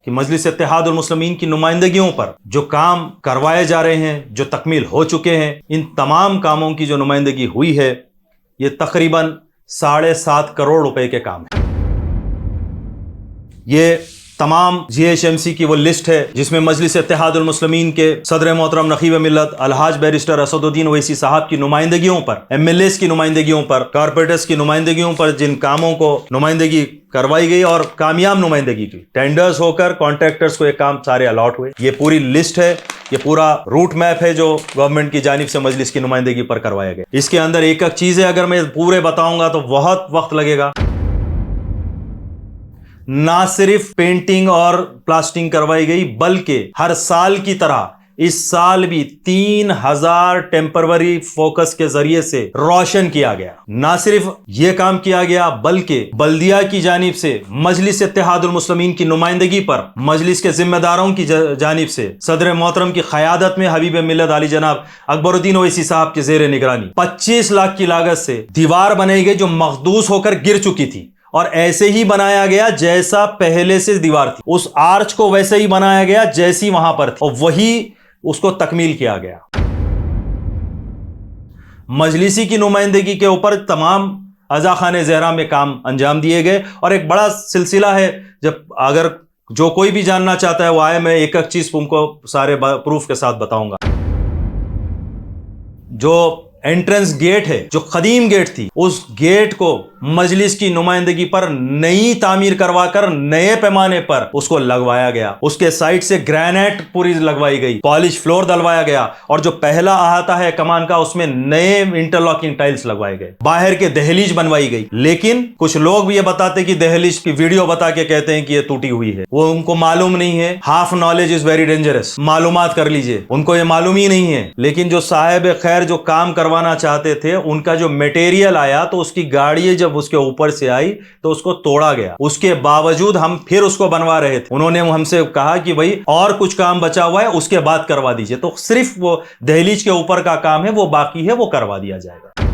کہ مجلس اتحاد المسلمین کی نمائندگیوں پر جو کام کروائے جا رہے ہیں، جو تکمیل ہو چکے ہیں، ان تمام کاموں کی جو نمائندگی ہوئی ہے یہ تقریباً 7.5 کروڑ روپے کے کام ہیں۔ یہ تمام GHMC کی وہ لسٹ ہے جس میں مجلس اتحاد المسلمین کے صدر محترم نقیب ملت الحاج بیرسٹر اسد الدین اویسی صاحب کی نمائندگیوں پر، MLAs کی نمائندگیوں پر، کارپوریٹرز کی نمائندگیوں پر جن کاموں کو نمائندگی کروائی گئی اور کامیاب نمائندگی کی، ٹینڈرز ہو کر کانٹریکٹرز کو یہ کام سارے الاٹ ہوئے۔ یہ پوری لسٹ ہے، یہ پورا روٹ میپ ہے جو گورنمنٹ کی جانب سے مجلس کی نمائندگی پر کروایا گیا۔ اس کے اندر ایک ایک چیزیں اگر میں پورے بتاؤں گا تو بہت وقت لگے گا۔ نہ صرف پینٹنگ اور پلاسٹنگ کروائی گئی بلکہ ہر سال کی طرح اس سال بھی 3000 ٹیمپروری فوکس کے ذریعے سے روشن کیا گیا۔ نہ صرف یہ کام کیا گیا بلکہ بلدیہ کی جانب سے مجلس اتحاد المسلمین کی نمائندگی پر مجلس کے ذمہ داروں کی جانب سے صدر محترم کی قیادت میں حبیب ملت علی جناب اکبر الدین اویسی صاحب کے زیر نگرانی 25 لاکھ کی لاگت سے دیوار بنائی گئی جو مخدوش ہو کر گر چکی تھی، اور ایسے ہی بنایا گیا جیسا پہلے سے دیوار تھی، اس آرچ کو ویسے ہی بنایا گیا جیسی وہاں پر تھی، اور وہی اس کو تکمیل کیا گیا۔ مجلسی کی نمائندگی کے اوپر تمام عزا خانہ زہرا میں کام انجام دیے گئے، اور ایک بڑا سلسلہ ہے، جب اگر جو کوئی بھی جاننا چاہتا ہے وہ آئے، میں ایک ایک چیز ان کو سارے پروف کے ساتھ بتاؤں گا۔ جو انٹرنس گیٹ ہے، جو قدیم گیٹ تھی، اس گیٹ کو مجلس کی نمائندگی پر نئی تعمیر کروا کر نئے پیمانے پر اس کو لگوایا گیا۔ اس کے سائڈ سے گرینائٹ پوری لگوائی گئی، پالش فلور ڈلوایا گیا، اور جو پہلا احاطہ ہے کمان کا اس میں نئے انٹرلاکنگ ٹائلز لگوائے گئے، باہر کے دہلیز بنوائی گئی۔ لیکن کچھ لوگ بھی یہ بتاتے کہ دہلیز کی ویڈیو بتا کے کہتے ہیں کہ یہ ٹوٹی ہوئی ہے، وہ ان کو معلوم نہیں ہے۔ Half knowledge is very dangerous, معلومات کر لیجئے، ان کو یہ معلوم ہی نہیں ہے۔ لیکن جو صاحب خیر جو کام کروانا چاہتے تھے، ان کا جو میٹیریل آیا تو اس کی گاڑی جب اس کے اوپر سے آئی تو اس کو توڑا گیا، اس کے باوجود ہم پھر اس کو بنوا رہے تھے۔ انہوں نے ہم سے کہا کہ بھائی اور کچھ کام بچا ہوا ہے اس کے بعد کروا دیجئے، تو صرف وہ دہلیز کے اوپر کا کام ہے وہ باقی ہے، وہ کروا دیا جائے گا۔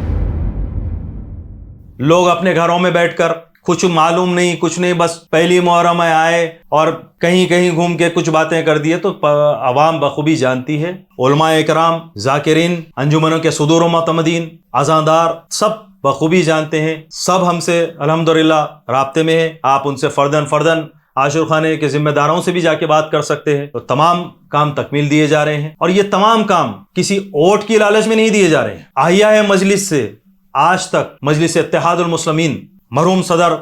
لوگ اپنے گھروں میں بیٹھ کر کچھ معلوم نہیں، کچھ نہیں، بس پہلی محرم میں آئے اور کہیں کہیں گھوم کے کچھ باتیں کر دیے، تو عوام بخوبی جانتی ہے، علماء اکرام، ذاکرین، انجمنوں کے صدور و معتمدین، اذاندار سب بخوبی جانتے ہیں، سب ہم سے الحمدللہ رابطے میں ہیں۔ آپ ان سے فرداً عاشور خانے کے ذمہ داروں سے بھی جا کے بات کر سکتے ہیں۔ تو تمام کام تکمیل دیے جا رہے ہیں، اور یہ تمام کام کسی ووٹ کی لالچ میں نہیں دیے جا رہے ہیں۔ احیاء مجلس سے آج تک مجلس اتحاد المسلمین مرحوم صدر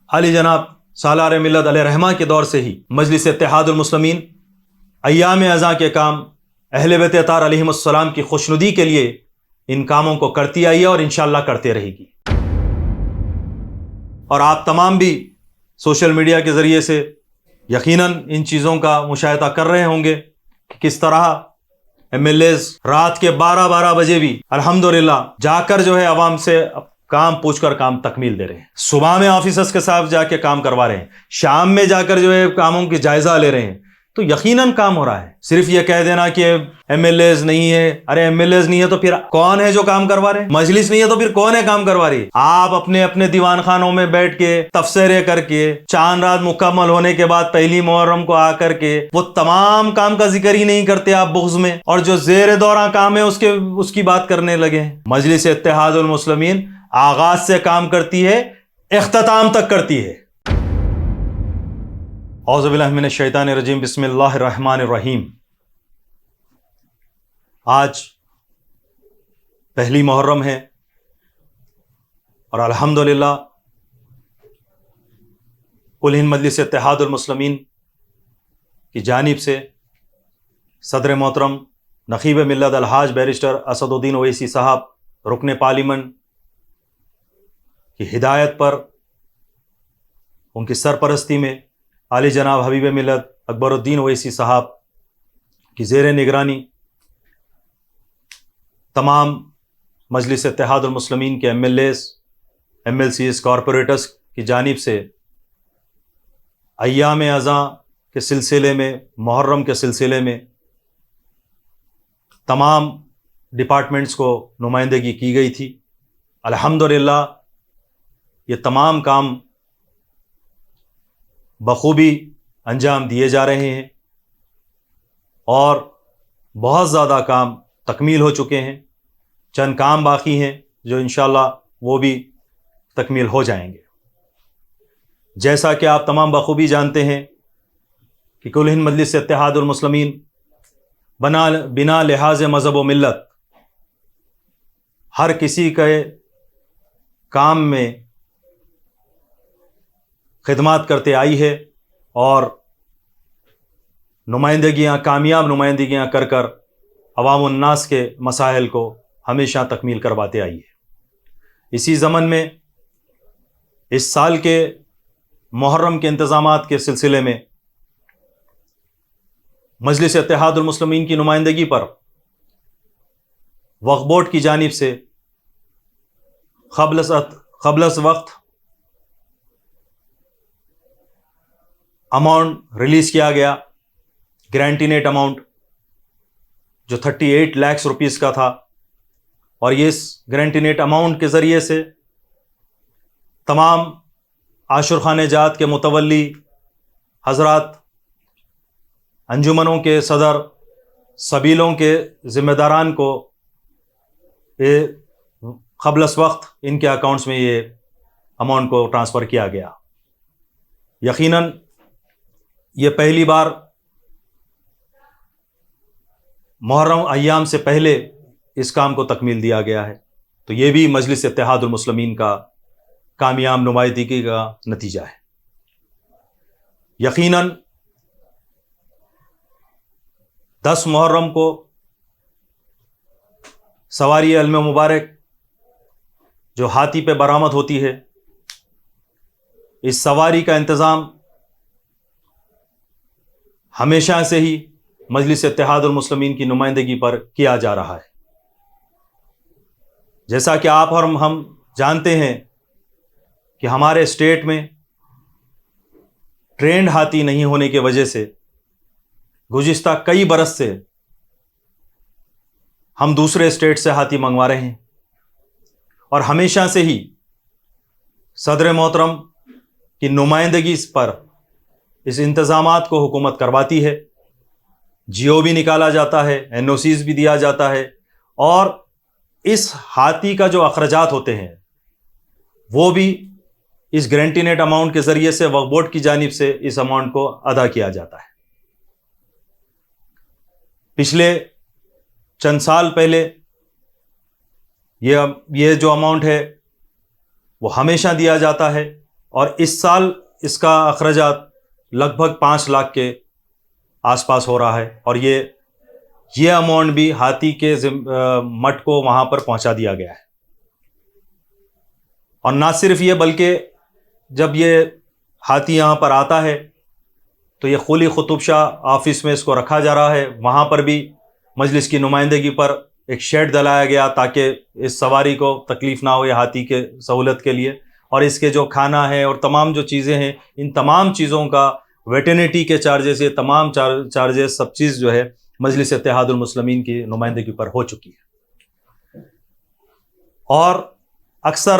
علی جناب سالار ملت علیہ رحمہ کے دور سے ہی مجلس اتحاد المسلمین ایام ازاں کے کام اہل بیت اطہار علیہم السلام کی خوشنودی کے لیے ان کاموں کو کرتی آئی ہے اور انشاءاللہ کرتے رہے گی۔ اور آپ تمام بھی سوشل میڈیا کے ذریعے سے یقیناً ان چیزوں کا مشاہدہ کر رہے ہوں گے کہ کس طرح MLAs رات کے 12 بجے بھی الحمدللہ جا کر جو ہے عوام سے کام پوچھ کر کام تکمیل دے رہے ہیں، صبح میں آفیسرز کے ساتھ جا کے کام کروا رہے ہیں، شام میں جا کر جو ہے کاموں کی جائزہ لے رہے ہیں، تو یقیناً کام ہو رہا ہے۔ صرف یہ کہہ دینا کہ MLAs نہیں ہے، ارے MLAs نہیں ہے تو پھر کون ہے جو کام کروا رہے ہیں؟ مجلس نہیں ہے تو پھر کون ہے کام کروا رہی ہے؟ آپ اپنے دیوان خانوں میں بیٹھ کے تفسیریں کر کے چاند رات مکمل ہونے کے بعد پہلی محرم کو آ کر کے وہ تمام کام کا ذکر ہی نہیں کرتے آپ بغض میں، اور جو زیر دوراں کام ہے اس کی بات کرنے لگے ہیں۔ مجلس اتحاد المسلمین آغاز سے کام کرتی ہے، اختتام تک کرتی ہے۔ اعوذ باللہ من الشیطان الرجیم، بسم اللہ الرحمن الرحیم۔ آج پہلی محرم ہے اور الحمدللہ کل ہند مجلس اتحاد المسلمین کی جانب سے صدر محترم نقیب ملت الحاج بیرسٹر اسد الدین اویسی صاحب رکن پارلیمنٹ کی ہدایت پر، ان کی سرپرستی میں علی جناب حبیب ملت اکبر الدین اویسی صاحب کی زیر نگرانی تمام مجلس اتحاد المسلمین کے MLAs، MLCs، کارپوریٹرز کی جانب سے ایام ازاں کے سلسلے میں، محرم کے سلسلے میں تمام ڈپارٹمنٹس کو نمائندگی کی گئی تھی۔ الحمدللہ یہ تمام کام بخوبی انجام دیے جا رہے ہیں اور بہت زیادہ کام تکمیل ہو چکے ہیں. چند کام باقی ہیں جو انشاءاللہ وہ بھی تکمیل ہو جائیں گے. جیسا کہ آپ تمام بخوبی جانتے ہیں کہ کل ہند مجلس اتحاد المسلمین بنا لحاظ مذہب و ملت ہر کسی کے کام میں خدمات کرتے آئی ہے اور کامیاب نمائندگیاں کر کر عوام الناس کے مسائل کو ہمیشہ تکمیل کرواتے آئی ہے. اسی ضمن میں اس سال کے محرم کے انتظامات کے سلسلے میں مجلس اتحاد المسلمین کی نمائندگی پر وقف بورڈ کی جانب سے قبل از وقت اماؤنٹ ریلیز کیا گیا، گرانٹینیٹ اماؤنٹ جو 38 لاکھ روپیز کا تھا. اور یہ اس گرانٹینیٹ اماؤنٹ کے ذریعے سے تمام عاشور خانہ جات کے متولی حضرات، انجمنوں کے صدر، سبیلوں کے ذمہ داران کو قبل از وقت ان کے اکاؤنٹس میں یہ اماؤنٹ کو ٹرانسفر کیا گیا. یقیناً یہ پہلی بار محرم ایام سے پہلے اس کام کو تکمیل دیا گیا ہے، تو یہ بھی مجلس اتحاد المسلمین کا کامیاب نمائندگی کا نتیجہ ہے. یقیناً 10 محرم کو سواری علم مبارک جو ہاتھی پہ برآمد ہوتی ہے، اس سواری کا انتظام ہمیشہ سے ہی مجلس اتحاد المسلمین کی نمائندگی پر کیا جا رہا ہے. جیسا کہ آپ اور ہم جانتے ہیں کہ ہمارے اسٹیٹ میں ٹرینڈ ہاتھی نہیں ہونے کی وجہ سے گزشتہ کئی برس سے ہم دوسرے اسٹیٹ سے ہاتھی منگوا رہے ہیں، اور ہمیشہ سے ہی صدر محترم کی نمائندگی پر اس انتظامات کو حکومت کرواتی ہے. جیو بھی نکالا جاتا ہے، NOCs بھی دیا جاتا ہے، اور اس ہاتھی کا جو اخراجات ہوتے ہیں وہ بھی اس گرانٹینیٹ اماؤنٹ کے ذریعے سے وقف بورڈ کی جانب سے اس اماؤنٹ کو ادا کیا جاتا ہے. پچھلے چند سال پہلے یہ جو اماؤنٹ ہے وہ ہمیشہ دیا جاتا ہے، اور اس سال اس کا اخراجات لگ بھگ 5 لاکھ کے آس پاس ہو رہا ہے، اور یہ اماؤنٹ بھی ہاتھی کے مٹ کو وہاں پر پہنچا دیا گیا ہے. اور نہ صرف یہ بلکہ جب یہ ہاتھی یہاں پر آتا ہے تو یہ قلی قطب شاہ آفس میں اس کو رکھا جا رہا ہے. وہاں پر بھی مجلس کی نمائندگی پر ایک شیڈ ڈلایا گیا تاکہ اس سواری کو تکلیف نہ ہو یہ ہاتھی کے سہولت کے لیے، اور اس کے جو کھانا ہے اور تمام جو چیزیں ہیں، ان تمام چیزوں کا ویٹرنٹی کے چارجز، یہ تمام چارجز سب چیز جو ہے مجلس اتحاد المسلمین کی نمائندگی پر ہو چکی ہے. اور اکثر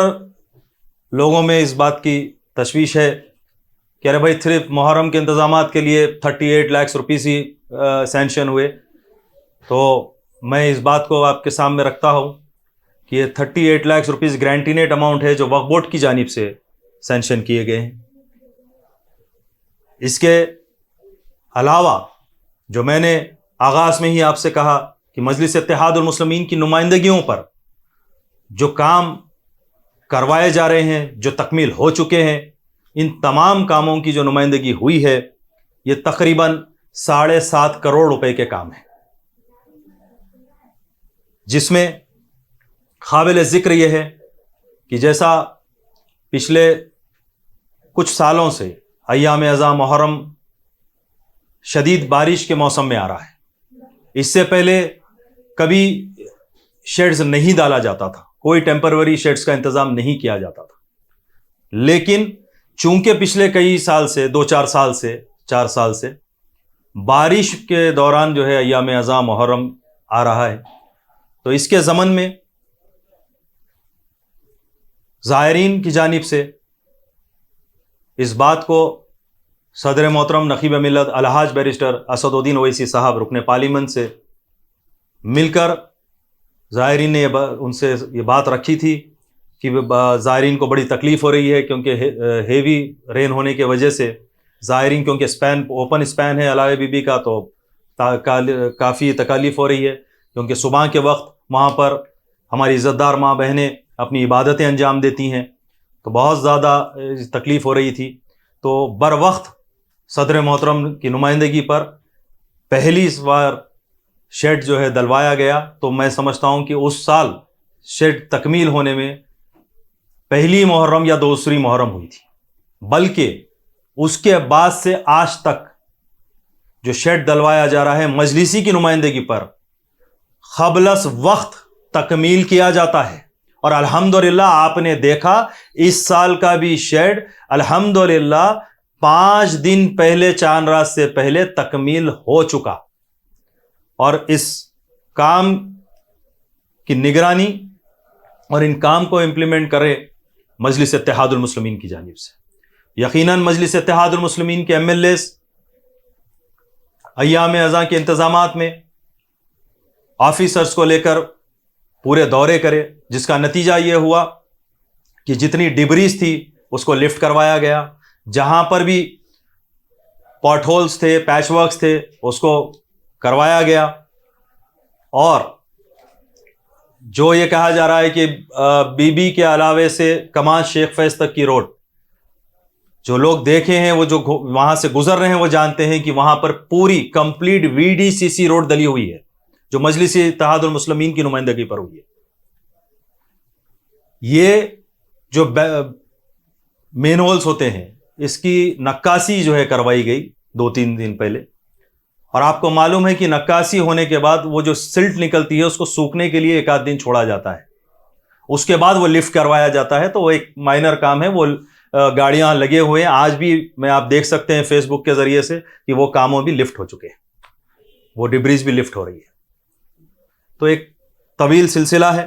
لوگوں میں اس بات کی تشویش ہے کہ ارے بھائی صرف محرم کے انتظامات کے لیے 38 لاکھ روپیز ہی سینکشن ہوئے. تو میں اس بات کو آپ کے سامنے رکھتا ہوں کہ یہ 38 لاکھ روپیز گرانٹینیٹ اماؤنٹ ہے جو وقف بورڈ کی جانب سے سینکشن کیے گئے ہیں. اس کے علاوہ جو میں نے آغاز میں ہی آپ سے کہا کہ مجلس اتحاد المسلمین کی نمائندگیوں پر جو کام کروائے جا رہے ہیں، جو تکمیل ہو چکے ہیں، ان تمام کاموں کی جو نمائندگی ہوئی ہے یہ تقریباً 7.5 کروڑ روپے کے کام ہیں، جس میں قابل ذکر یہ ہے کہ جیسا پچھلے کچھ سالوں سے ایام اذاں محرم شدید بارش کے موسم میں آ رہا ہے. اس سے پہلے کبھی شیڈز نہیں ڈالا جاتا تھا، کوئی ٹیمپروری شیڈز کا انتظام نہیں کیا جاتا تھا، لیکن چونکہ پچھلے کئی سال سے 4 سال سے بارش کے دوران جو ہے ایام اذاں محرم آ رہا ہے، تو اس کے ضمن میں زائرین کی جانب سے اس بات کو صدر محترم نقیب ملت الحاج بیرسٹر اسدالدین اویسی صاحب رکن پارلیمنٹ سے مل کر زائرین نے ان سے یہ بات رکھی تھی کہ زائرین کو بڑی تکلیف ہو رہی ہے، کیونکہ ہیوی رین ہونے کی وجہ سے زائرین، کیونکہ اسپین اوپن اسپین ہے علائے بی بی کا، تو کافی تکلیف ہو رہی ہے، کیونکہ صبح کے وقت وہاں پر ہماری عزت دار ماں بہنیں اپنی عبادتیں انجام دیتی ہیں، تو بہت زیادہ تکلیف ہو رہی تھی۔ تو بر وقت صدر محترم کی نمائندگی پر پہلی بار شیڈ جو ہے دلوایا گیا، تو میں سمجھتا ہوں کہ اس سال شیڈ تکمیل ہونے میں پہلی محرم یا دوسری محرم ہوئی تھی، بلکہ اس کے بعد سے آج تک جو شیڈ دلوایا جا رہا ہے مجلسی کی نمائندگی پر قبل از وقت تکمیل کیا جاتا ہے، اور الحمدللہ آپ نے دیکھا اس سال کا بھی شیڈ الحمدللہ 5 دن پہلے چاند رات سے پہلے تکمیل ہو چکا، اور اس کام کی نگرانی اور ان کام کو امپلیمنٹ کرے مجلس اتحاد المسلمین کی جانب سے۔ یقیناً مجلس اتحاد المسلمین کے ایم ایل ایز ایام ازاں کے انتظامات میں آفیسرز کو لے کر پورے دورے کرے، جس کا نتیجہ یہ ہوا کہ جتنی ڈبریز تھی اس کو لفٹ کروایا گیا، جہاں پر بھی پاٹ ہولز تھے، پیچ ورکس تھے، اس کو کروایا گیا، اور جو یہ کہا جا رہا ہے کہ بی بی کے علاوے سے کمان شیخ فیض تک کی روڈ، جو لوگ دیکھے ہیں، وہ جو وہاں سے گزر رہے ہیں وہ جانتے ہیں کہ وہاں پر پوری complete V D C C road ڈلی ہوئی ہے، جو مجلس اتحاد المسلمین کی نمائندگی پر ہوئی ہے۔ یہ جو مین ہولز ہوتے ہیں اس کی نکاسی جو ہے کروائی گئی 2-3 دن پہلے، اور آپ کو معلوم ہے کہ نکاسی ہونے کے بعد وہ جو سلٹ نکلتی ہے اس کو سوکھنے کے لیے 1 آدھ دن چھوڑا جاتا ہے، اس کے بعد وہ لفٹ کروایا جاتا ہے، تو وہ ایک مائنر کام ہے، وہ گاڑیاں لگے ہوئے ہیں آج بھی، میں آپ دیکھ سکتے ہیں فیس بک کے ذریعے سے کہ وہ کاموں بھی لفٹ ہو چکے ہیں، وہ ڈبریز بھی لفٹ ہو رہی ہے۔ تو ایک طویل سلسلہ ہے،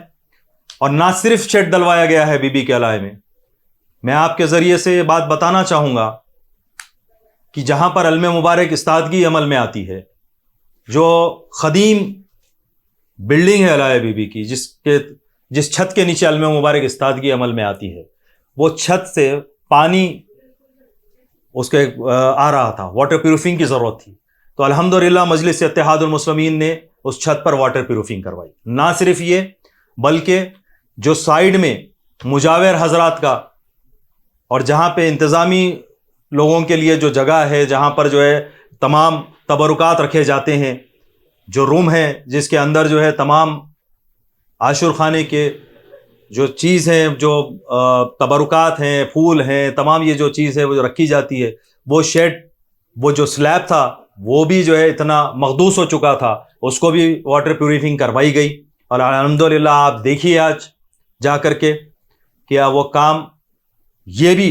اور نہ صرف شیڈ دلوایا گیا ہے بی بی کے علاقے میں آپ کے ذریعے سے یہ بات بتانا چاہوں گا کہ جہاں پر علم مبارک استادگی عمل میں آتی ہے، جو قدیم بلڈنگ ہے علائے بی بی کی، جس چھت کے نیچے علم مبارک استادگی عمل میں آتی ہے، وہ چھت سے پانی اس کے آ رہا تھا، واٹر پیوریفنگ کی ضرورت تھی، تو الحمدللہ مجلس اتحاد المسلمین نے اس چھت پر واٹر پیوریفنگ کروائی۔ نہ صرف یہ بلکہ جو سائیڈ میں مجاور حضرات کا اور جہاں پہ انتظامی لوگوں کے لیے جو جگہ ہے، جہاں پر جو ہے تمام تبرکات رکھے جاتے ہیں، جو روم ہے جس کے اندر جو ہے تمام عاشور خانے کے جو چیز ہیں، جو تبرکات ہیں، پھول ہیں، تمام یہ جو چیز ہے وہ جو رکھی جاتی ہے، وہ شیڈ، وہ جو سلیب تھا وہ بھی جو ہے اتنا مخدوش ہو چکا تھا، اس کو بھی واٹر پیوریفنگ کروائی گئی، اور الحمدللہ آپ دیکھیے آج جا کر کے کیا وہ کام یہ بھی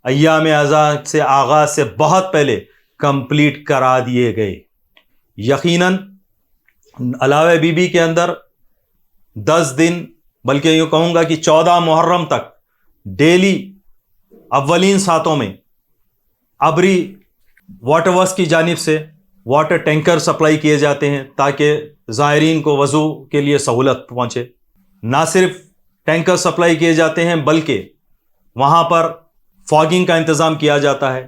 ایام ازاں سے آغاز سے بہت پہلے کمپلیٹ کرا دیے گئے۔ یقیناً علاوہ بی بی کے اندر 10 دن بلکہ یوں کہوں گا کہ 14 محرم تک ڈیلی اولین ساتوں میں ابری واٹر ورکس کی جانب سے واٹر ٹینکر سپلائی کیے جاتے ہیں تاکہ زائرین کو وضو کے لیے سہولت پہنچے۔ نہ صرف ٹینکر سپلائی کیے جاتے ہیں بلکہ وہاں پر فاگنگ کا انتظام کیا جاتا ہے،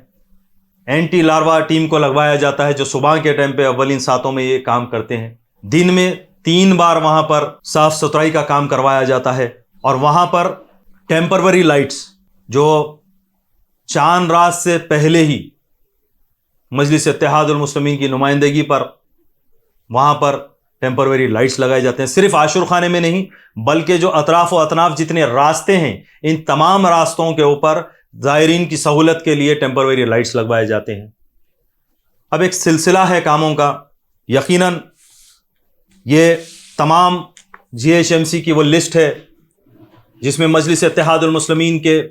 اینٹی لاروا ٹیم کو لگوایا جاتا ہے جو صبح کے ٹائم پہ اولین ساتوں میں یہ کام کرتے ہیں۔ دن میں 3 بار وہاں پر صاف ستھرائی کا کام کروایا جاتا ہے، اور وہاں پر ٹیمپروری لائٹس جو چاند رات سے پہلے ہی مجلس اتحاد المسلمین کی نمائندگی پر وہاں پر ٹیمپروری لائٹس لگائے جاتے ہیں، صرف عاشور خانے میں نہیں بلکہ جو اطراف و اطناف جتنے راستے ہیں ان تمام راستوں کے اوپر زائرین کی سہولت کے لیے ٹیمپروری لائٹس لگوائے جاتے ہیں۔ اب ایک سلسلہ ہے کاموں کا، یقیناً یہ تمام جی ایچ ایم سی کی وہ لسٹ ہے جس میں مجلس اتحاد المسلمین کے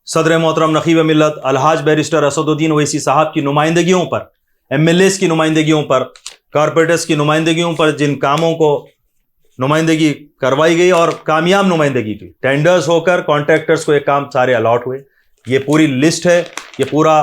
صدر محترم نقیب ملت الحاج بیرسٹر اسدالدین اویسی صاحب کی نمائندگیوں پر، ایم ایل ایز کی نمائندگیوں پر، کارپوریٹرز کی نمائندگیوں پر جن کاموں کو نمائندگی کروائی گئی اور کامیاب نمائندگی کی، ٹینڈرز ہو کر کانٹریکٹرز کو یہ کام سارے الاٹ ہوئے، یہ پوری لسٹ ہے، یہ پورا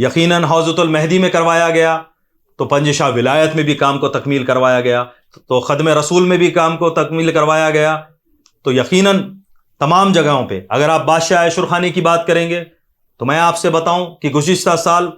یقیناً حوضۃ المہدی میں کروایا گیا تو پنج شاہ ولایت میں بھی کام کو تکمیل کروایا گیا، تو خدم رسول میں بھی کام کو تکمیل کروایا گیا، تو یقیناً تمام جگہوں پہ اگر آپ بادشاہ عیشور خانی کی بات کریں گے تو میں آپ سے بتاؤں کہ گزشتہ سال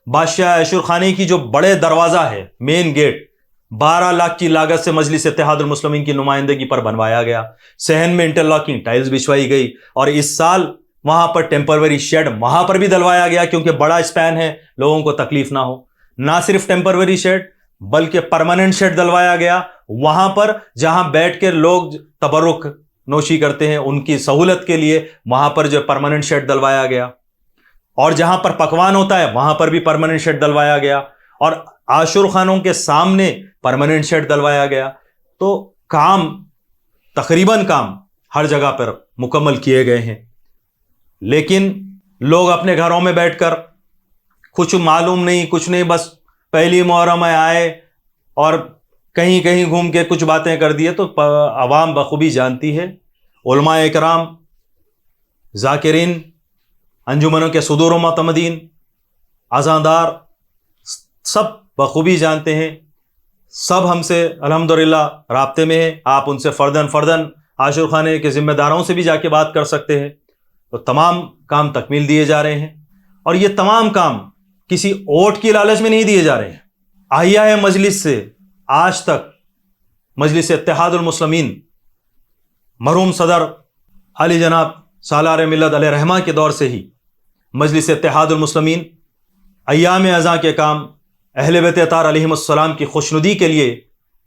بادشاہ عیشور خانی کی جو بڑے دروازہ ہے، مین گیٹ، 12 لاکھ کی لاگت سے مجلس اتحاد المسلمین کی نمائندگی پر بنوایا گیا، صحن میں انٹرلاکنگ ٹائلز بچھوائی گئی، اور اس سال وہاں پر ٹیمپروری شیڈ وہاں پر بھی دلوایا گیا کیونکہ بڑا اسپین ہے، لوگوں کو تکلیف نہ ہو۔ نہ صرف ٹیمپروری شیڈ بلکہ پرماننٹ شیڈ دلوایا گیا، وہاں پر جہاں بیٹھ کے لوگ تبرک نوشی کرتے ہیں ان کی سہولت کے لیے وہاں پر جو پرماننٹ شیڈ دلوایا گیا، اور جہاں پر پکوان ہوتا ہے وہاں پر بھی پرماننٹ شیڈ دلوایا گیا، اور عاشور خانوں کے سامنے پرماننٹ شیڈ دلوایا گیا۔ تو کام تقریباً کام ہر جگہ پر مکمل کیے گئے ہیں، لیکن لوگ اپنے گھروں میں بیٹھ کر کچھ معلوم نہیں، کچھ نہیں، بس پہلی محرم میں آئے اور کہیں کہیں گھوم کے کچھ باتیں کر دیے، تو عوام بخوبی جانتی ہے، علماء اکرام، ذاکرین، انجمنوں کے صدور و معتمدین، عزادار، سب بخوبی جانتے ہیں، سب ہم سے الحمدللہ رابطے میں ہیں، آپ ان سے فرداً عاشور خانے کے ذمہ داروں سے بھی جا کے بات کر سکتے ہیں، تو تمام کام تکمیل دیے جا رہے ہیں، اور یہ تمام کام کسی ووٹ کی لالچ میں نہیں دیے جا رہے ہیں۔ احیاء مجلس سے آج تک مجلس اتحاد المسلمین مرحوم صدر علی جناب سالار ملت علیہ رحمہ کے دور سے ہی مجلس اتحاد المسلمین ایام ازاں کے کام اہل بیت اطہار علیہم السلام کی خوشنودی کے لیے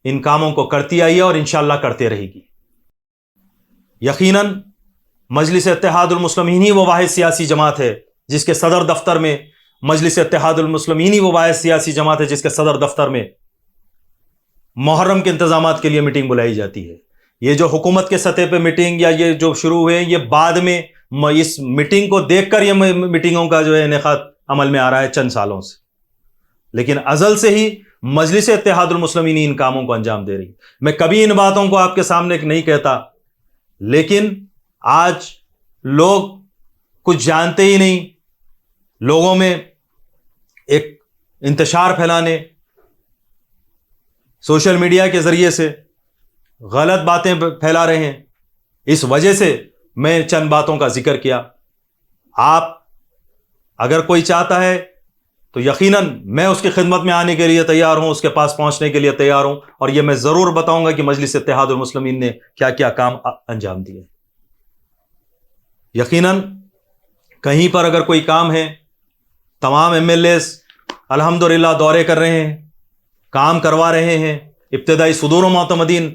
ان کاموں کو کرتی آئی ہے اور انشاءاللہ کرتے رہے گی۔ یقیناً مجلس اتحاد المسلمین ہی وہ واحد سیاسی جماعت ہے جس کے صدر دفتر میں مجلس اتحاد المسلمین ہی وہ واحد سیاسی جماعت ہے جس کے صدر دفتر میں محرم کے انتظامات کے لیے میٹنگ بلائی جاتی ہے۔ یہ جو حکومت کے سطح پہ میٹنگ یا یہ جو شروع ہوئے ہیں، یہ بعد میں اس میٹنگ کو دیکھ کر یہ میٹنگوں کا جو ہے انعقاد عمل میں آ رہا ہے چند سالوں سے، لیکن ازل سے ہی مجلس اتحاد المسلمین ان کاموں کو انجام دے رہی ہے۔ میں کبھی ان باتوں کو آپ کے سامنے نہیں کہتا، لیکن آج لوگ کچھ جانتے ہی نہیں، لوگوں میں ایک انتشار پھیلانے، سوشل میڈیا کے ذریعے سے غلط باتیں پھیلا رہے ہیں، اس وجہ سے میں چند باتوں کا ذکر کیا۔ آپ اگر کوئی چاہتا ہے تو یقیناً میں اس کی خدمت میں آنے کے لیے تیار ہوں، اس کے پاس پہنچنے کے لیے تیار ہوں، اور یہ میں ضرور بتاؤں گا کہ مجلس اتحاد المسلمین نے کیا کیا کام انجام دیے۔ یقیناً کہیں پر اگر کوئی کام ہے، تمام ایم ایل ایز الحمدللہ دورے کر رہے ہیں، کام کروا رہے ہیں، ابتدائی صدور و معتمدین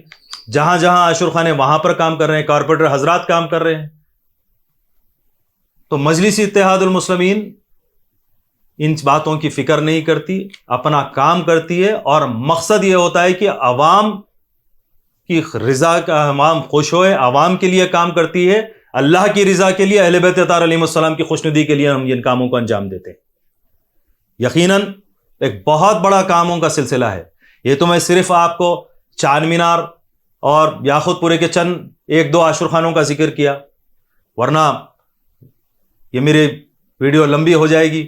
جہاں جہاں عاشور خانے وہاں پر کام کر رہے ہیں، کارپوریٹر حضرات کام کر رہے ہیں، تو مجلس اتحاد المسلمین ان باتوں کی فکر نہیں کرتی، اپنا کام کرتی ہے، اور مقصد یہ ہوتا ہے کہ عوام کی رضا کا، عوام خوش ہوئے، عوام کے لیے کام کرتی ہے، اللہ کی رضا کے لیے، اہل بیت اطہار علیہم السلام کی خوشنودی کے لیے ہم ان کاموں کو انجام دیتے ہیں۔ یقیناً ایک بہت بڑا کاموں کا سلسلہ ہے یہ، تو میں صرف آپ کو چار مینار اور یاقوت پورے کے چند ایک دو عاشور خانوں کا ذکر کیا، ورنہ یہ میری ویڈیو لمبی ہو جائے گی،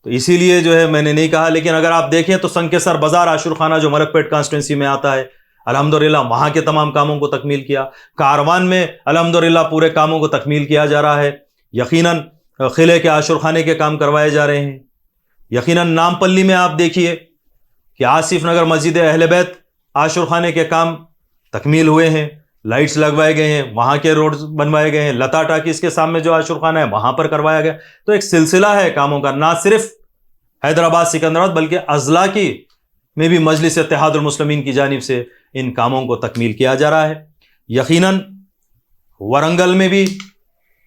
تو اسی لیے جو ہے میں نے نہیں کہا۔ لیکن اگر آپ دیکھیں تو سنکیسر بازار عاشور خانہ جو ملک پیٹ کانسٹیٹوینسی میں آتا ہے، الحمدللہ وہاں کے تمام کاموں کو تکمیل کیا، کاروان میں الحمدللہ پورے کاموں کو تکمیل کیا جا رہا ہے، یقیناً قلعے کے عاشور خانے کے کام کروائے جا رہے ہیں، یقیناً نامپلی میں آپ دیکھیے کہ آصف نگر مسجد اہل بیت عاشور خانے کے کام تکمیل ہوئے ہیں، لائٹس لگوائے گئے ہیں، وہاں کے روڈز بنوائے گئے ہیں، لتا ٹاکیز کے سامنے جو عاشور خانہ ہے وہاں پر کروایا گیا، تو ایک سلسلہ ہے کاموں کا، نہ صرف حیدرآباد سکندرآباد بلکہ اضلاع کی میں بھی مجلس اتحاد المسلمین کی جانب سے ان کاموں کو تکمیل کیا جا رہا ہے۔ یقیناً ورنگل میں بھی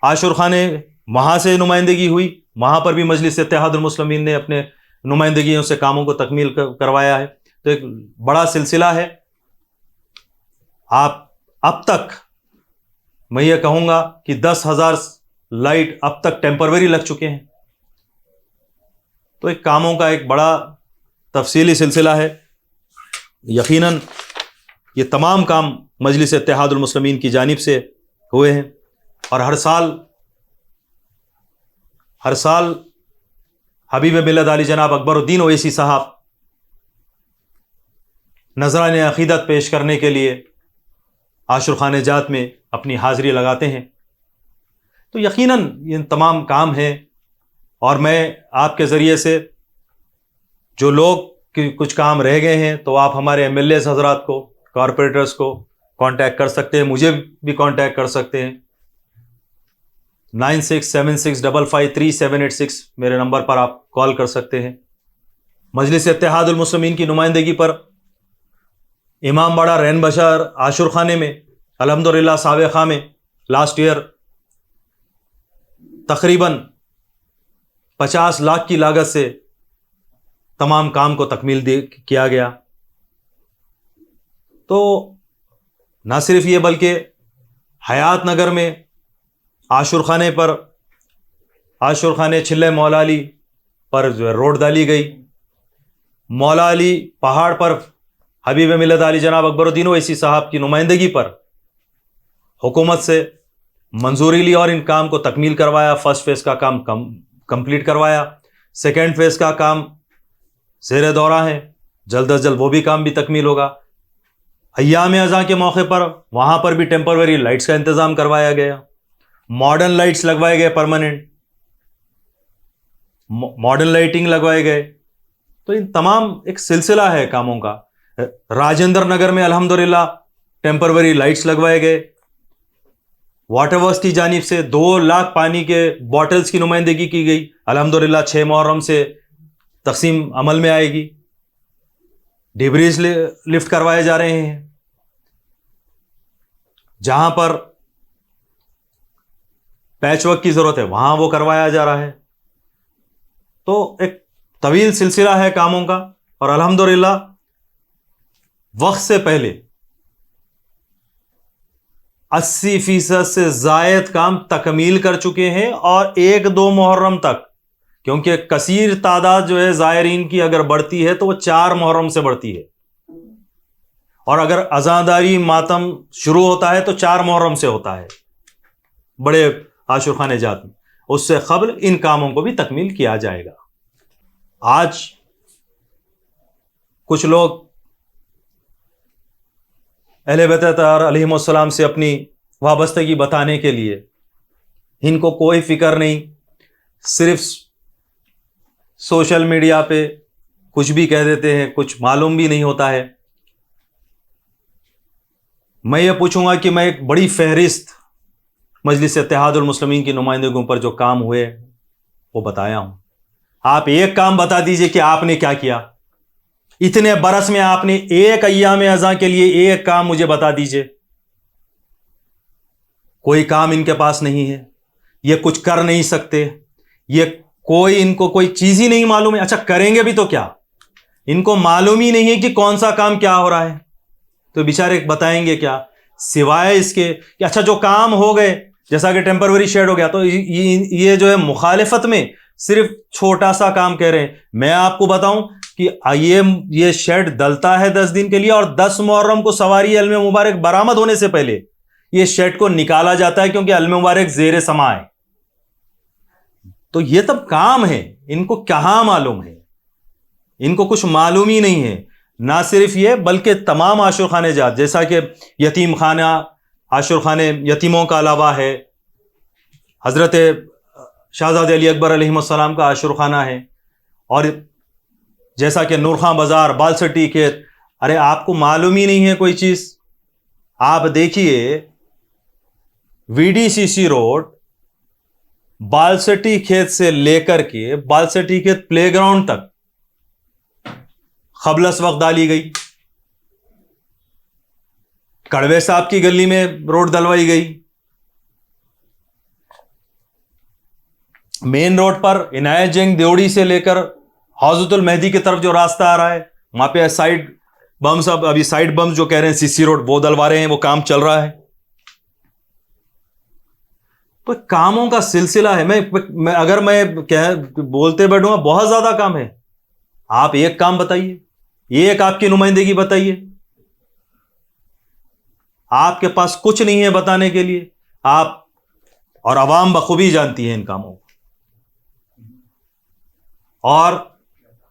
عاشور خانے وہاں سے نمائندگی ہوئی، وہاں پر بھی مجلس اتحاد المسلمین نے اپنے نمائندگیوں سے کاموں کو تکمیل کروایا ہے، تو ایک بڑا سلسلہ ہے۔ آپ اب تک میں یہ کہوں گا کہ 10,000 لائٹ اب تک ٹیمپروری لگ چکے ہیں، تو ایک کاموں کا ایک بڑا تفصیلی سلسلہ ہے۔ یقیناً یہ تمام کام مجلس اتحاد المسلمین کی جانب سے ہوئے ہیں، اور ہر حبیب ملت علی جناب اکبر الدین اویسی صاحب نذرانِ عقیدت پیش کرنے کے لیے عاشور خانہ جات میں اپنی حاضری لگاتے ہیں. تو یقیناً یہ تمام کام ہیں، اور میں آپ کے ذریعے سے جو لوگ کچھ کام رہ گئے ہیں تو آپ ہمارے ایم ایل ایز حضرات کو، کارپوریٹرز کو کانٹیکٹ کر سکتے ہیں، مجھے بھی کانٹیکٹ کر سکتے ہیں. 9676553786 میرے نمبر پر آپ کال کر سکتے ہیں. مجلس اتحاد المسلمین کی نمائندگی پر امام باڑہ رین بشار عاشور خانے میں الحمدللہ سابقہ میں لاسٹ ایئر تقریباً 50 لاکھ کی لاگت سے تمام کام کو تکمیل کیا گیا. تو نہ صرف یہ بلکہ حیات نگر میں عاشور خانے پر، عاشور خانے چھلے مولا علی پر جو ہے روڈ ڈالی گئی. مولا علی پہاڑ پر حبیب ملت علی جناب اکبر الدین اویسی صاحب کی نمائندگی پر حکومت سے منظوری لی اور ان کام کو تکمیل کروایا. فرسٹ فیز کا کام کمپلیٹ کروایا، سیکنڈ فیز کا کام زیر دورہ ہے، جلد از جلد وہ بھی کام بھی تکمیل ہوگا. ایام اذاں کے موقع پر وہاں پر بھی ٹیمپروری لائٹس کا انتظام کروایا گیا، ماڈرن لائٹس لگوائے گئے، پرماننٹ ماڈرن لائٹنگ لگوائے گئے. تو ان تمام ایک سلسلہ ہے کاموں کا. راجندر نگر میں الحمدللہ ٹیمپروری لائٹس لگوائے گئے. واٹر ورکس کی جانب سے 2 لاکھ پانی کے باٹلز کی نمائندگی کی گئی، الحمدللہ 6 محرم سے تقسیم عمل میں آئے گی. ڈیبریز لفٹ کروائے جا رہے ہیں، جہاں پر پیچ ورک کی ضرورت ہے وہاں وہ کروایا جا رہا ہے. تو ایک طویل سلسلہ ہے کاموں کا، اور الحمدللہ وقت سے پہلے 80% سے زائد کام تکمیل کر چکے ہیں. اور 1-2 محرم تک، کیونکہ کثیر تعداد جو ہے زائرین کی اگر بڑھتی ہے تو وہ 4 محرم سے بڑھتی ہے، اور اگر عزاداری ماتم شروع ہوتا ہے تو 4 محرم سے ہوتا ہے بڑے عاشور خانہ جات میں. اس سے قبل ان کاموں کو بھی تکمیل کیا جائے گا. آج کچھ لوگ اہل بیت اطہار علیہم السلام سے اپنی وابستگی بتانے کے لیے، ان کو کوئی فکر نہیں، صرف سوشل میڈیا پہ کچھ بھی کہہ دیتے ہیں، کچھ معلوم بھی نہیں ہوتا ہے. میں یہ پوچھوں گا کہ میں ایک بڑی فہرست مجلس اتحاد المسلمین کی نمائندگیوں پر جو کام ہوئے وہ بتایا ہوں. آپ ایک کام بتا دیجئے کہ آپ نے کیا کیا. اتنے برس میں آپ نے ایک ایام اذاں کے لیے ایک کام مجھے بتا دیجئے. کوئی کام ان کے پاس نہیں ہے، یہ کچھ کر نہیں سکتے، یہ کوئی ان کو کوئی چیز ہی نہیں معلوم ہے. اچھا کریں گے بھی تو کیا، ان کو معلوم ہی نہیں ہے کہ کون سا کام کیا ہو رہا ہے، تو بیچارے بتائیں گے کیا سوائے اس کے کہ اچھا جو کام ہو گئے، جیسا کہ ٹیمپروری شیڈ ہو گیا تو یہ جو ہے مخالفت میں صرف چھوٹا سا کام کہہ رہے ہیں. میں آپ کو بتاؤں کہ یہ شیڈ ڈلتا ہے 10 دن کے لیے، اور 10 محرم کو سواری علم مبارک برآمد ہونے سے پہلے یہ شیڈ کو نکالا جاتا ہے، کیونکہ علم مبارک زیر سما ہے. تو یہ تب کام ہے، ان کو کہاں معلوم ہے، ان کو کچھ معلوم ہی نہیں ہے. نہ صرف یہ بلکہ تمام عاشور خانہ جات، جیسا کہ یتیم خانہ عاشور خانے یتیموں کا علاوہ ہے، حضرت شہزاد علی اکبر علیہ السلام کا عاشور خانہ ہے، اور جیسا کہ نورخاں بازار، بالسٹی کھیت. ارے آپ کو معلوم ہی نہیں ہے کوئی چیز. آپ دیکھیے وی ڈی سی سی روڈ بالسٹی کھیت سے لے کر کے بالسٹی کھیت پلے گراؤنڈ تک قبل از وقت ڈالی گئی. کڑوے صاحب کی گلی میں روڈ ڈلوائی گئی. مین روڈ پر عنایت جنگ دیوڑی سے لے کر حوضۃ المہدی کی طرف جو راستہ آ رہا ہے وہاں پہ سائڈ بمز، ابھی سائڈ بمز جو کہہ رہے ہیں سی سی روڈ وہ ڈلوا رہے ہیں، وہ کام چل رہا ہے. تو کاموں کا سلسلہ ہے. اگر میں بولتے بیٹھوں گا بہت زیادہ کام ہے. آپ ایک کام بتائیے، ایک آپ کی نمائندگی بتائیے. آپ کے پاس کچھ نہیں ہے بتانے کے لیے. آپ اور عوام بخوبی جانتی ہے ان کاموں کو. اور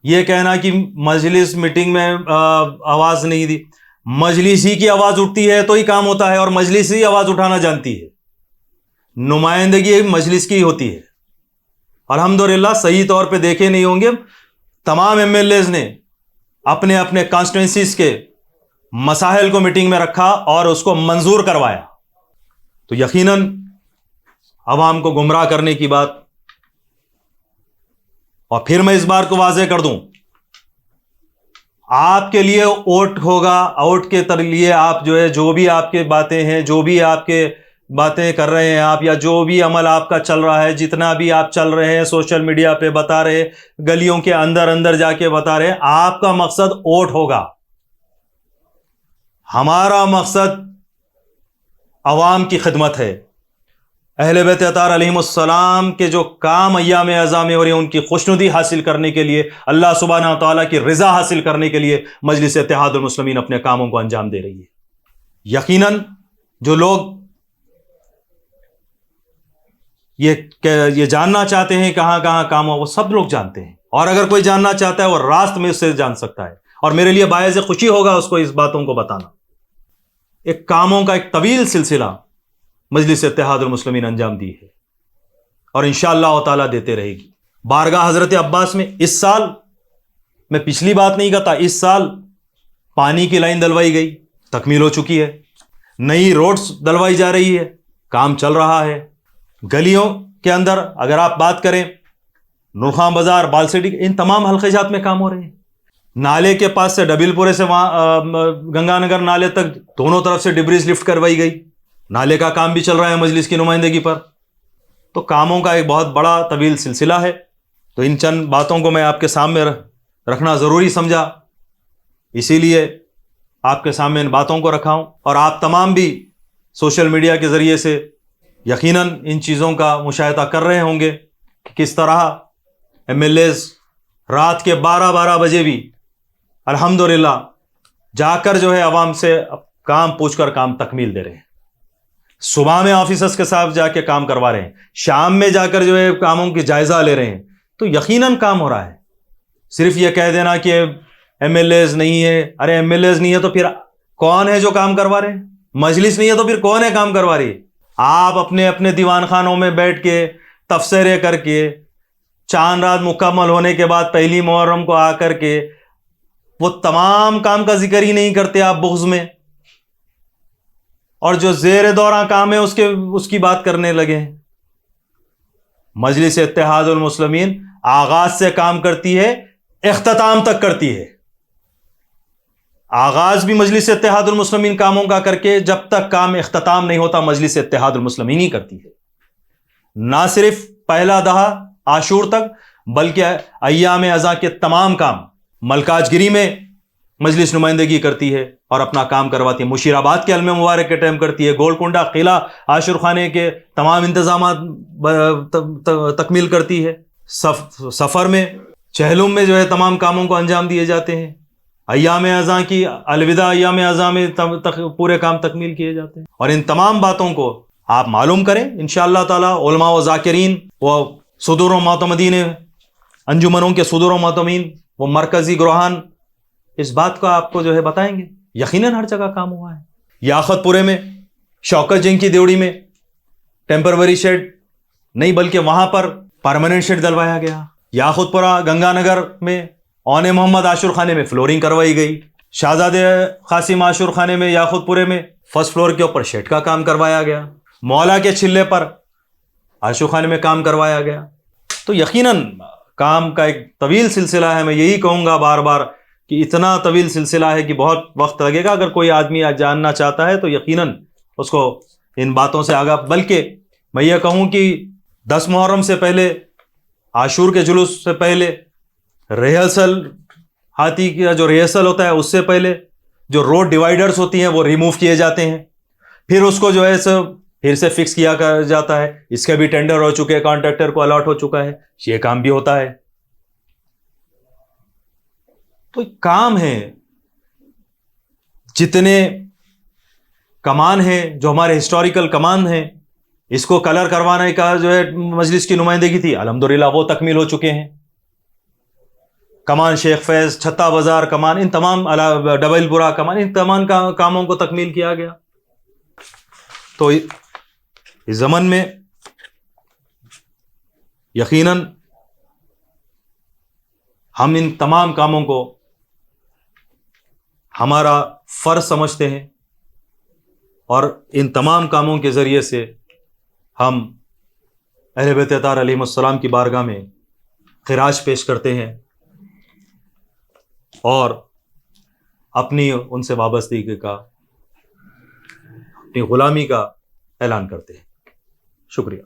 یہ کہنا کہ مجلس میٹنگ میں آواز نہیں دی، مجلس ہی کی آواز اٹھتی ہے تو ہی کام ہوتا ہے، اور مجلس ہی آواز اٹھانا جانتی ہے، نمائندگی مجلس کی ہوتی ہے۔ الحمدللہ صحیح طور پہ دیکھے نہیں ہوں گے، تمام ایم ایل ایز نے اپنے اپنے کانسٹیٹوئنسیز کے مسائل کو میٹنگ میں رکھا اور اس کو منظور کروایا۔ تو یقیناً عوام کو گمراہ کرنے کی بات، اور پھر میں اس بار کو واضح کر دوں، آپ کے لیے ووٹ ہوگا، ووٹ کے لیے آپ جو ہے جو بھی آپ کے باتیں ہیں، جو بھی آپ کے باتیں کر رہے ہیں آپ، یا جو بھی عمل آپ کا چل رہا ہے، جتنا بھی آپ چل رہے ہیں سوشل میڈیا پہ بتا رہے، گلیوں کے اندر اندر جا کے بتا رہے، آپ کا مقصد ووٹ ہوگا۔ ہمارا مقصد عوام کی خدمت ہے۔ اہل بیت اطہار علیہم السلام کے جو کام ایام اعزاء میں ہو رہے ہیں، ان کی خوشنودی حاصل کرنے کے لیے، اللہ سبحانہ و تعالیٰ کی رضا حاصل کرنے کے لیے مجلس اتحاد المسلمین اپنے کاموں کو انجام دے رہی ہے۔ یقیناً جو لوگ یہ جاننا چاہتے ہیں کہاں کہاں کام ہو، وہ سب لوگ جانتے ہیں، اور اگر کوئی جاننا چاہتا ہے وہ راست میں اس سے جان سکتا ہے، اور میرے لیے باعث خوشی ہوگا اس کو اس باتوں کو بتانا۔ ایک کاموں کا ایک طویل سلسلہ مجلس اتحاد المسلمین انجام دی ہے، اور انشاءاللہ تعالیٰ دیتے رہے گی۔ بارگاہ حضرت عباس میں اس سال، میں پچھلی بات نہیں کہتا، اس سال پانی کی لائن دلوائی گئی، تکمیل ہو چکی ہے، نئی روڈز دلوائی جا رہی ہے، کام چل رہا ہے۔ گلیوں کے اندر اگر آپ بات کریں، نورخان بازار، بال سٹی، ان تمام حلقے جات میں کام ہو رہے ہیں۔ نالے کے پاس سے ڈبل پورے سے وہاں گنگا نگر نالے تک دونوں طرف سے ڈبریز لفٹ کروائی گئی، نالے کا کام بھی چل رہا ہے مجلس کی نمائندگی پر۔ تو کاموں کا ایک بہت بڑا طویل سلسلہ ہے، تو ان چند باتوں کو میں آپ کے سامنے رکھنا ضروری سمجھا، اسی لیے آپ کے سامنے ان باتوں کو رکھا ہوں۔ اور آپ تمام بھی سوشل میڈیا کے ذریعے سے یقیناً ان چیزوں کا مشاہدہ کر رہے ہوں گے کہ کس طرح ایم ایل ایز رات کے 12 بجے بھی الحمدللہ جا کر جو ہے عوام سے کام پوچھ کر کام تکمیل دے رہے ہیں، صبح میں آفیسرز کے ساتھ جا کے کام کروا رہے ہیں، شام میں جا کر جو ہے کاموں کی جائزہ لے رہے ہیں، تو یقیناً کام ہو رہا ہے۔ صرف یہ کہہ دینا کہ ایم ایل ایز نہیں ہے، ارے ایم ایل ایز نہیں ہے تو پھر کون ہے جو کام کروا رہے ہیں؟ مجلس نہیں ہے تو پھر کون ہے کام کروا رہی ہے؟ آپ اپنے اپنے دیوان خانوں میں بیٹھ کے تفسیریں کر کے، چاند رات مکمل ہونے کے بعد پہلی محرم کو آ کر کے وہ تمام کام کا ذکر ہی نہیں کرتے آپ بغض میں، اور جو زیر دوراں کام ہے اس کی بات کرنے لگے ہیں۔ مجلس اتحاد المسلمین آغاز سے کام کرتی ہے، اختتام تک کرتی ہے۔ آغاز بھی مجلس اتحاد المسلمین کاموں کا کر کے جب تک کام اختتام نہیں ہوتا مجلس اتحاد المسلمین ہی کرتی ہے، نہ صرف پہلا دہا عاشور تک بلکہ ایام اعزاء کے تمام کام ملکاج گیری میں مجلس نمائندگی کرتی ہے اور اپنا کام کرواتی ہے، مشیر آباد کے علم مبارک کے ٹائم کرتی ہے، گولکنڈہ قلعہ عاشور خانے کے تمام انتظامات تکمیل کرتی ہے، سفر میں چہلم میں جو ہے تمام کاموں کو انجام دیے جاتے ہیں، ایام اعزاء کی الوداع ایام اعزاء میں پورے کام تکمیل کیے جاتے ہیں۔ اور ان تمام باتوں کو آپ معلوم کریں انشاءاللہ تعالی، علماء و ذاکرین، وہ صدور و معتمدین انجمنوں کے صدور و معتمدین، وہ مرکزی گروہان اس بات کو آپ کو جو ہے بتائیں گے۔ یقیناً ہر جگہ کام ہوا ہے۔ یاقوت پورے میں شوکت جنگ کی دیوڑی میں ٹیمپروری شیڈ نہیں بلکہ وہاں پر پرماننٹ شیڈ دلوایا گیا۔ یاقوت پورہ گنگا نگر میں اون محمد عاشور خانے میں فلورنگ کروائی گئی۔ شہزادے قاسم عاشور خانے میں یاقوت پورے میں فرسٹ فلور کے اوپر شیڈ کا کام کروایا گیا۔ مولا کے چھلے پر عاشور خانے میں کام کروایا گیا۔ تو یقیناً کام کا ایک طویل سلسلہ ہے۔ میں یہی کہوں گا بار بار کہ اتنا طویل سلسلہ ہے کہ بہت وقت لگے گا۔ اگر کوئی آدمی جاننا چاہتا ہے تو یقیناً اس کو ان باتوں سے آگاہ، بلکہ میں یہ کہوں کہ 10 محرم سے پہلے، عاشور کے جلوس سے پہلے، ریہرسل ہاتھی کا جو ریہرسل ہوتا ہے اس سے پہلے جو روڈ ڈیوائیڈرز ہوتی ہیں وہ ریموو کیے جاتے ہیں، پھر اس کو جو ہے پھر سے فکس کیا جاتا ہے۔ اس کے بھی ٹینڈر ہو چکے ہیں، کانٹریکٹر کو الاٹ ہو چکا ہے، یہ کام بھی ہوتا ہے۔ تو کام ہے، جتنے کمان ہیں جو ہمارے ہسٹوریکل کمان ہیں، اس کو کلر کروانے کا جو ہے مجلس کی نمائندگی تھی، الحمدللہ وہ تکمیل ہو چکے ہیں۔ کمان شیخ فیض، چھتا بازار کمان، ان تمام ڈبل پورہ کمان، ان تمام کاموں کو تکمیل کیا گیا. تو اس زمن میں یقیناً ہم ان تمام کاموں کو ہمارا فرض سمجھتے ہیں، اور ان تمام کاموں کے ذریعے سے ہم اہل بیت اطہار علیہم السلام کی بارگاہ میں خراج پیش کرتے ہیں اور اپنی ان سے وابستگی کا، اپنی غلامی کا اعلان کرتے ہیں. شکریہ.